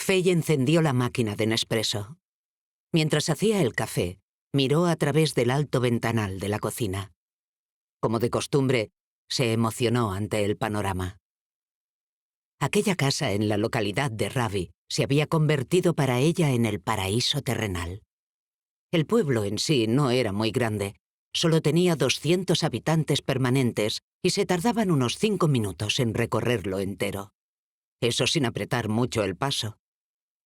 Faye encendió la máquina de Nespresso. Mientras hacía el café, miró a través del alto ventanal de la cocina. Como de costumbre, se emocionó ante el panorama. Aquella casa en la localidad de Ravi se había convertido para ella en el paraíso terrenal. El pueblo en sí no era muy grande, solo tenía 200 habitantes permanentes y se tardaban unos 5 minutos en recorrerlo entero. Eso sin apretar mucho el paso.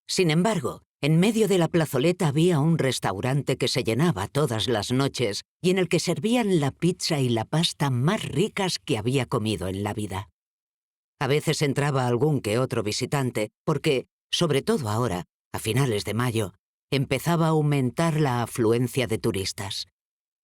Sin embargo, en medio de la plazoleta había un restaurante que se llenaba todas las noches y en el que servían la pizza y la pasta más ricas que había comido en la vida. A veces entraba algún que otro visitante porque, sobre todo ahora, a finales de mayo, empezaba a aumentar la afluencia de turistas.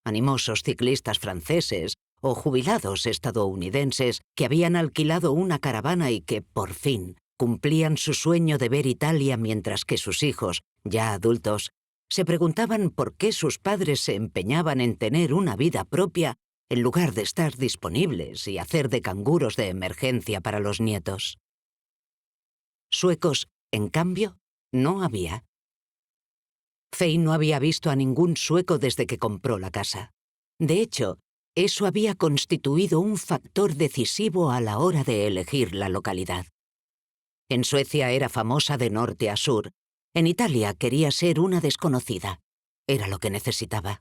Animosos ciclistas franceses o jubilados estadounidenses que habían alquilado una caravana y que, por fin, cumplían su sueño de ver Italia mientras que sus hijos, ya adultos, se preguntaban por qué sus padres se empeñaban en tener una vida propia en lugar de estar disponibles y hacer de canguros de emergencia para los nietos. Suecos, en cambio, no había. Faye no había visto a ningún sueco desde que compró la casa. De hecho, eso había constituido un factor decisivo a la hora de elegir la localidad. En Suecia era famosa de norte a sur. En Italia quería ser una desconocida. Era lo que necesitaba.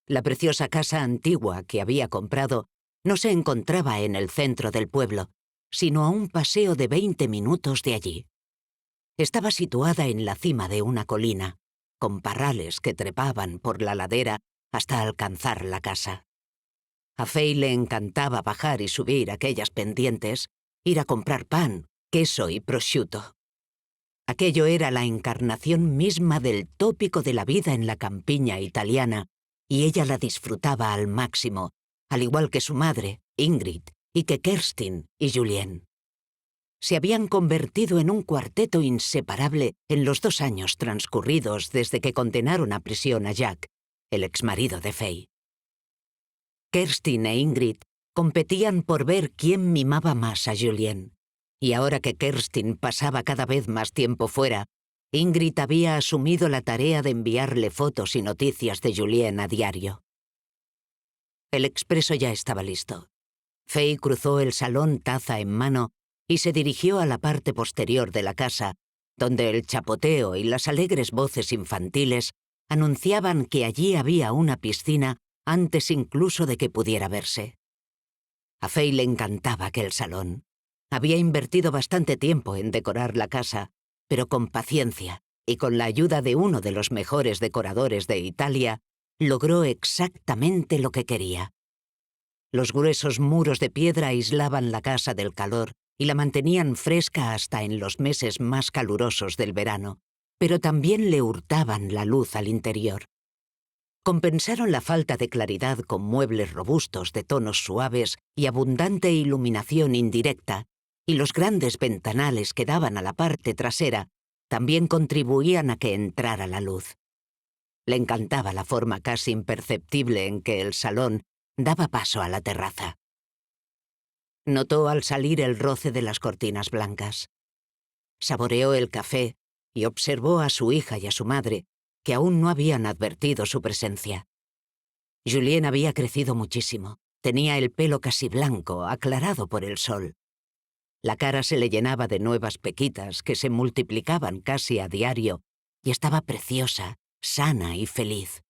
La preciosa casa antigua que había comprado no se encontraba en el centro del pueblo, sino a un paseo de 20 minutos de allí. Estaba situada en la cima de una colina, con parrales que trepaban por la ladera hasta alcanzar la casa. A Faye le encantaba bajar y subir aquellas pendientes, ir a comprar pan, queso y prosciutto. Aquello era la encarnación misma del tópico de la vida en la campiña italiana, y ella la disfrutaba al máximo, al igual que su madre, Ingrid, y que Kerstin y Julien. Se habían convertido en un cuarteto inseparable en los 2 años transcurridos desde que condenaron a prisión a Jack, el exmarido de Faye. Kerstin e Ingrid competían por ver quién mimaba más a Julien, y ahora que Kerstin pasaba cada vez más tiempo fuera, Ingrid había asumido la tarea de enviarle fotos y noticias de Julien a diario. El expreso ya estaba listo. Faye cruzó el salón taza en mano y se dirigió a la parte posterior de la casa, donde el chapoteo y las alegres voces infantiles anunciaban que allí había una piscina antes incluso de que pudiera verse. A Faye le encantaba aquel salón. Había invertido bastante tiempo en decorar la casa, pero con paciencia y con la ayuda de uno de los mejores decoradores de Italia, logró exactamente lo que quería. Los gruesos muros de piedra aislaban la casa del calor y la mantenían fresca hasta en los meses más calurosos del verano, pero también le hurtaban la luz al interior. Compensaron la falta de claridad con muebles robustos de tonos suaves y abundante iluminación indirecta, y los grandes ventanales que daban a la parte trasera también contribuían a que entrara la luz. Le encantaba la forma casi imperceptible en que el salón daba paso a la terraza. Notó al salir el roce de las cortinas blancas. Saboreó el café y observó a su hija y a su madre, que aún no habían advertido su presencia. Julien había crecido muchísimo. Tenía el pelo casi blanco, aclarado por el sol. La cara se le llenaba de nuevas pequitas que se multiplicaban casi a diario, y estaba preciosa, sana y feliz.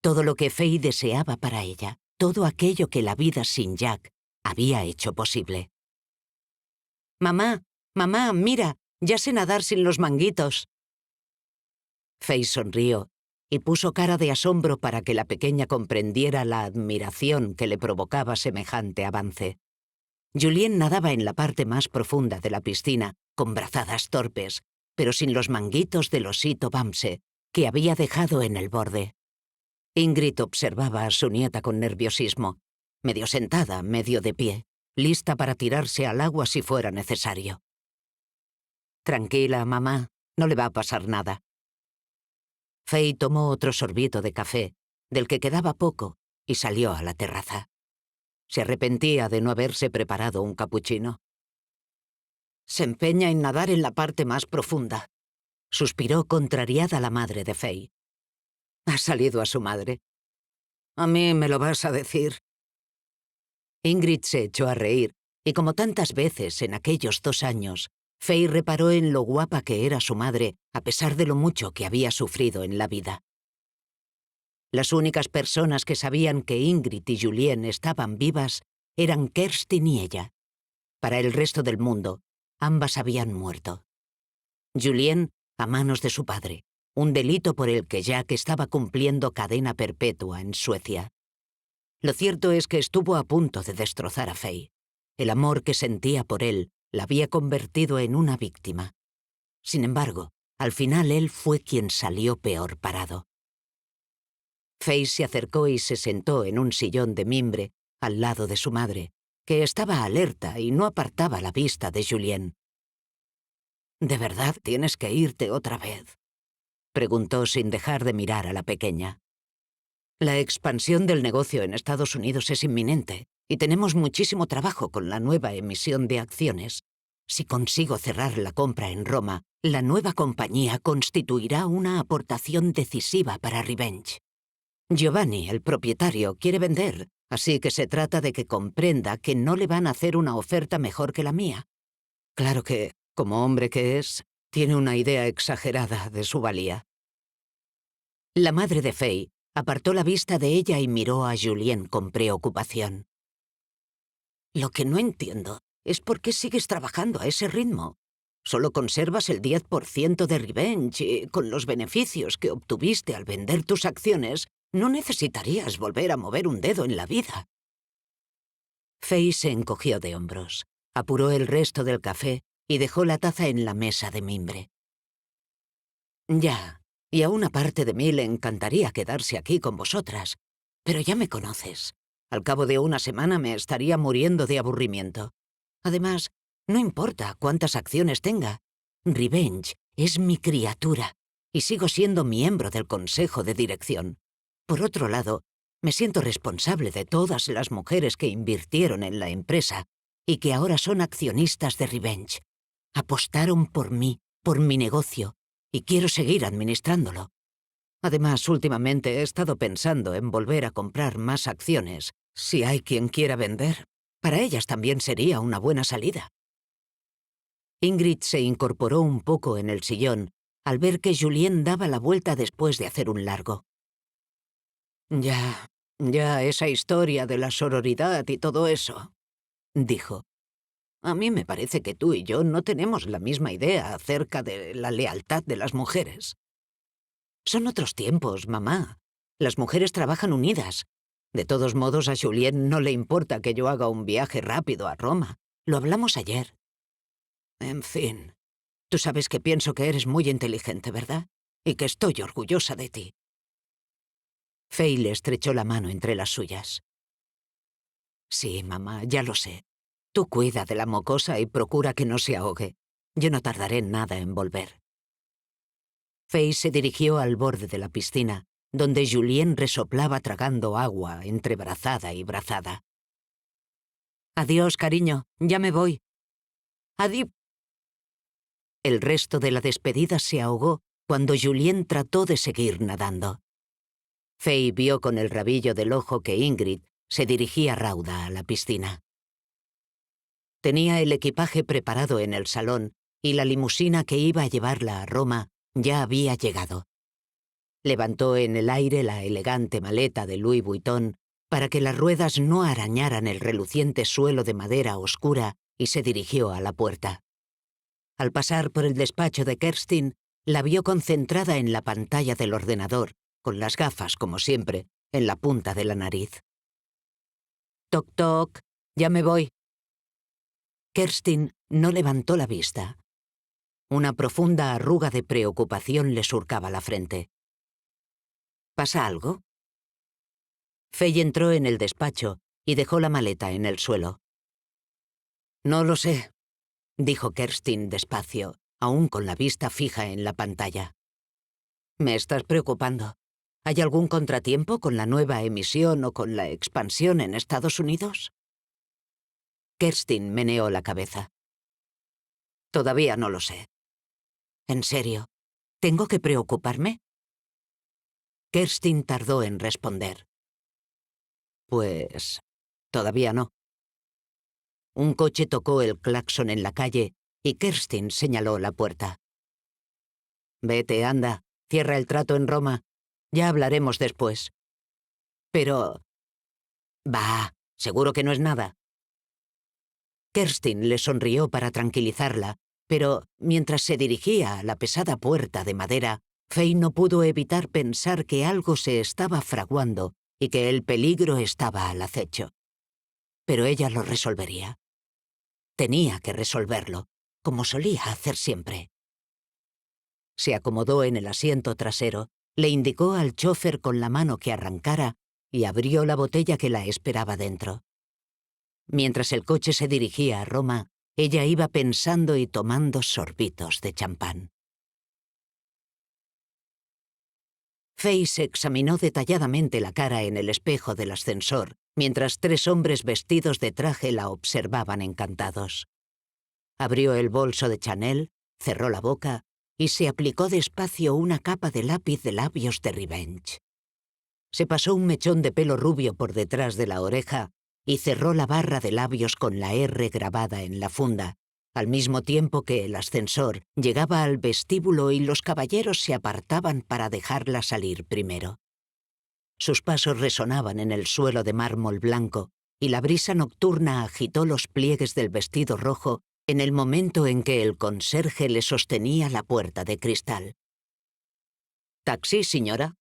Todo lo que Faye deseaba para ella, todo aquello que la vida sin Jack había hecho posible. «Mamá, mamá, mira, ya sé nadar sin los manguitos». Faye sonrió y puso cara de asombro para que la pequeña comprendiera la admiración que le provocaba semejante avance. Julien nadaba en la parte más profunda de la piscina, con brazadas torpes, pero sin los manguitos del osito Bamse, que había dejado en el borde. Ingrid observaba a su nieta con nerviosismo, medio sentada, medio de pie, lista para tirarse al agua si fuera necesario. «Tranquila, mamá, no le va a pasar nada». Faye tomó otro sorbito de café, del que quedaba poco, y salió a la terraza. Se arrepentía de no haberse preparado un capuchino. Se empeña en nadar en la parte más profunda. Suspiró contrariada la madre de Faye. Ha salido a su madre. A mí me lo vas a decir. Ingrid se echó a reír, y como tantas veces en aquellos 2 años, Faye reparó en lo guapa que era su madre, a pesar de lo mucho que había sufrido en la vida. Las únicas personas que sabían que Ingrid y Julien estaban vivas eran Kerstin y ella. Para el resto del mundo, ambas habían muerto. Julien a manos de su padre, un delito por el que Jack estaba cumpliendo cadena perpetua en Suecia. Lo cierto es que estuvo a punto de destrozar a Faye. El amor que sentía por él la había convertido en una víctima. Sin embargo, al final él fue quien salió peor parado. Faye se acercó y se sentó en un sillón de mimbre al lado de su madre, que estaba alerta y no apartaba la vista de Julien. ¿De verdad tienes que irte otra vez?, preguntó sin dejar de mirar a la pequeña. La expansión del negocio en Estados Unidos es inminente y tenemos muchísimo trabajo con la nueva emisión de acciones. Si consigo cerrar la compra en Roma, la nueva compañía constituirá una aportación decisiva para Revenge. Giovanni, el propietario, quiere vender, así que se trata de que comprenda que no le van a hacer una oferta mejor que la mía. Claro que, como hombre que es, tiene una idea exagerada de su valía. La madre de Faye apartó la vista de ella y miró a Julien con preocupación. Lo que no entiendo es por qué sigues trabajando a ese ritmo. Solo conservas el 10% de Revenge y, con los beneficios que obtuviste al vender tus acciones, no necesitarías volver a mover un dedo en la vida. Faye se encogió de hombros, apuró el resto del café y dejó la taza en la mesa de mimbre. Ya, y a una parte de mí le encantaría quedarse aquí con vosotras, pero ya me conoces. Al cabo de una semana me estaría muriendo de aburrimiento. Además, no importa cuántas acciones tenga. Revenge es mi criatura y sigo siendo miembro del consejo de dirección. Por otro lado, me siento responsable de todas las mujeres que invirtieron en la empresa y que ahora son accionistas de Revenge. Apostaron por mí, por mi negocio, y quiero seguir administrándolo. Además, últimamente he estado pensando en volver a comprar más acciones. Si hay quien quiera vender, para ellas también sería una buena salida. Ingrid se incorporó un poco en el sillón al ver que Julien daba la vuelta después de hacer un largo. Ya, esa historia de la sororidad y todo eso, dijo. A mí me parece que tú y yo no tenemos la misma idea acerca de la lealtad de las mujeres. Son otros tiempos, mamá. Las mujeres trabajan unidas. De todos modos, a Julien no le importa que yo haga un viaje rápido a Roma. Lo hablamos ayer. En fin, tú sabes que pienso que eres muy inteligente, ¿verdad? Y que estoy orgullosa de ti. Faye le estrechó la mano entre las suyas. Sí, mamá, ya lo sé. Tú cuida de la mocosa y procura que no se ahogue. Yo no tardaré nada en volver. Faye se dirigió al borde de la piscina, donde Julien resoplaba tragando agua entre brazada y brazada. Adiós, cariño, ya me voy. Adiós. El resto de la despedida se ahogó cuando Julien trató de seguir nadando. Faye vio con el rabillo del ojo que Ingrid se dirigía rauda a la piscina. Tenía el equipaje preparado en el salón y la limusina que iba a llevarla a Roma ya había llegado. Levantó en el aire la elegante maleta de Louis Vuitton para que las ruedas no arañaran el reluciente suelo de madera oscura y se dirigió a la puerta. Al pasar por el despacho de Kerstin, la vio concentrada en la pantalla del ordenador, con las gafas, como siempre, en la punta de la nariz. «Toc, toc, ya me voy». Kerstin no levantó la vista. Una profunda arruga de preocupación le surcaba la frente. ¿Pasa algo? Faye entró en el despacho y dejó la maleta en el suelo. «No lo sé», dijo Kerstin despacio, aún con la vista fija en la pantalla. «Me estás preocupando. ¿Hay algún contratiempo con la nueva emisión o con la expansión en Estados Unidos?» Kerstin meneó la cabeza. Todavía no lo sé. ¿En serio? ¿Tengo que preocuparme? Kerstin tardó en responder. Pues... todavía no. Un coche tocó el claxon en la calle y Kerstin señaló la puerta. Vete, anda, cierra el trato en Roma. Ya hablaremos después. Pero... bah, seguro que no es nada. Kerstin le sonrió para tranquilizarla, pero mientras se dirigía a la pesada puerta de madera, Faye no pudo evitar pensar que algo se estaba fraguando y que el peligro estaba al acecho. Pero ella lo resolvería. Tenía que resolverlo, como solía hacer siempre. Se acomodó en el asiento trasero, le indicó al chófer con la mano que arrancara y abrió la botella que la esperaba dentro. Mientras el coche se dirigía a Roma, ella iba pensando y tomando sorbitos de champán. Faye se examinó detalladamente la cara en el espejo del ascensor, mientras 3 hombres vestidos de traje la observaban encantados. Abrió el bolso de Chanel, cerró la boca y se aplicó despacio una capa de lápiz de labios de Revenge. Se pasó un mechón de pelo rubio por detrás de la oreja y cerró la barra de labios con la R grabada en la funda, al mismo tiempo que el ascensor llegaba al vestíbulo y los caballeros se apartaban para dejarla salir primero. Sus pasos resonaban en el suelo de mármol blanco y la brisa nocturna agitó los pliegues del vestido rojo en el momento en que el conserje le sostenía la puerta de cristal. «¿Taxi, señora?»,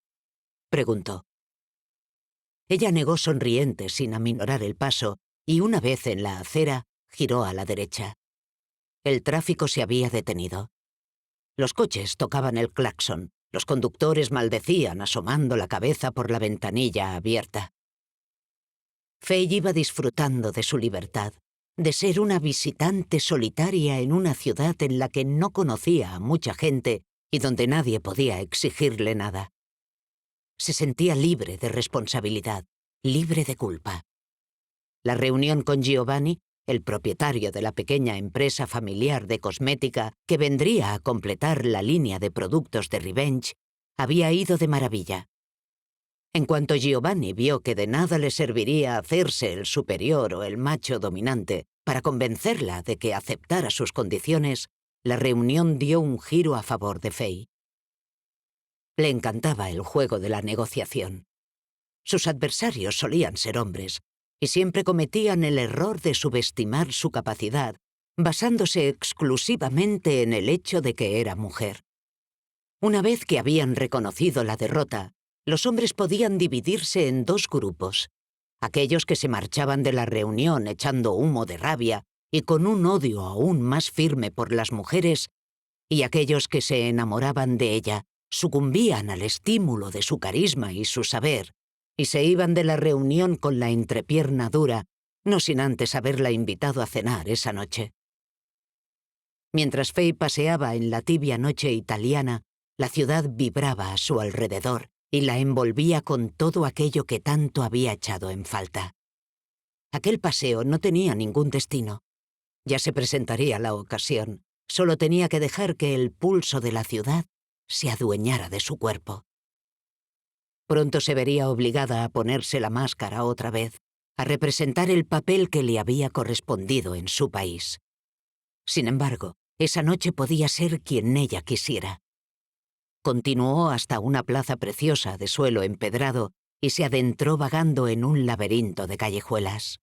preguntó. Ella negó sonriente sin aminorar el paso y una vez en la acera, giró a la derecha. El tráfico se había detenido. Los coches tocaban el claxon, los conductores maldecían asomando la cabeza por la ventanilla abierta. Faye iba disfrutando de su libertad, de ser una visitante solitaria en una ciudad en la que no conocía a mucha gente y donde nadie podía exigirle nada. Se sentía libre de responsabilidad, libre de culpa. La reunión con Giovanni, el propietario de la pequeña empresa familiar de cosmética que vendría a completar la línea de productos de Revenge, había ido de maravilla. En cuanto Giovanni vio que de nada le serviría hacerse el superior o el macho dominante para convencerla de que aceptara sus condiciones, la reunión dio un giro a favor de Faye. Le encantaba el juego de la negociación. Sus adversarios solían ser hombres, y siempre cometían el error de subestimar su capacidad, basándose exclusivamente en el hecho de que era mujer. Una vez que habían reconocido la derrota, los hombres podían dividirse en 2 grupos: aquellos que se marchaban de la reunión echando humo de rabia y con un odio aún más firme por las mujeres, y aquellos que se enamoraban de ella, sucumbían al estímulo de su carisma y su saber, y se iban de la reunión con la entrepierna dura, no sin antes haberla invitado a cenar esa noche. Mientras Faye paseaba en la tibia noche italiana, la ciudad vibraba a su alrededor y la envolvía con todo aquello que tanto había echado en falta. Aquel paseo no tenía ningún destino. Ya se presentaría la ocasión. Solo tenía que dejar que el pulso de la ciudad se adueñara de su cuerpo. Pronto se vería obligada a ponerse la máscara otra vez, a representar el papel que le había correspondido en su país. Sin embargo, esa noche podía ser quien ella quisiera. Continuó hasta una plaza preciosa de suelo empedrado y se adentró vagando en un laberinto de callejuelas.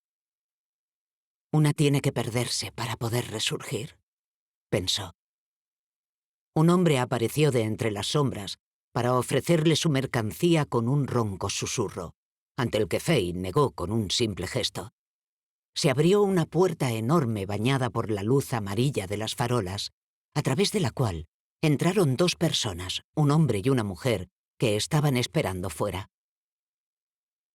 Una tiene que perderse para poder resurgir, pensó. Un hombre apareció de entre las sombras para ofrecerle su mercancía con un ronco susurro, ante el que Faye negó con un simple gesto. Se abrió una puerta enorme bañada por la luz amarilla de las farolas, a través de la cual entraron 2 personas, un hombre y una mujer, que estaban esperando fuera.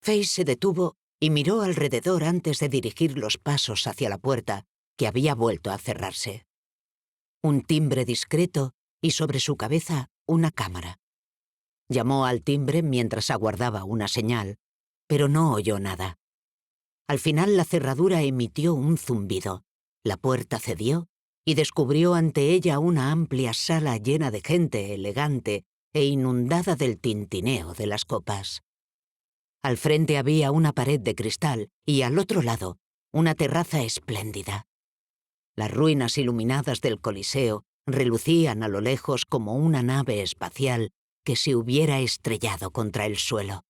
Faye se detuvo y miró alrededor antes de dirigir los pasos hacia la puerta, que había vuelto a cerrarse. Un timbre discreto y sobre su cabeza una cámara. Llamó al timbre mientras aguardaba una señal, pero no oyó nada. Al final la cerradura emitió un zumbido, la puerta cedió y descubrió ante ella una amplia sala llena de gente elegante e inundada del tintineo de las copas. Al frente había una pared de cristal y al otro lado una terraza espléndida. Las ruinas iluminadas del Coliseo relucían a lo lejos como una nave espacial que se hubiera estrellado contra el suelo.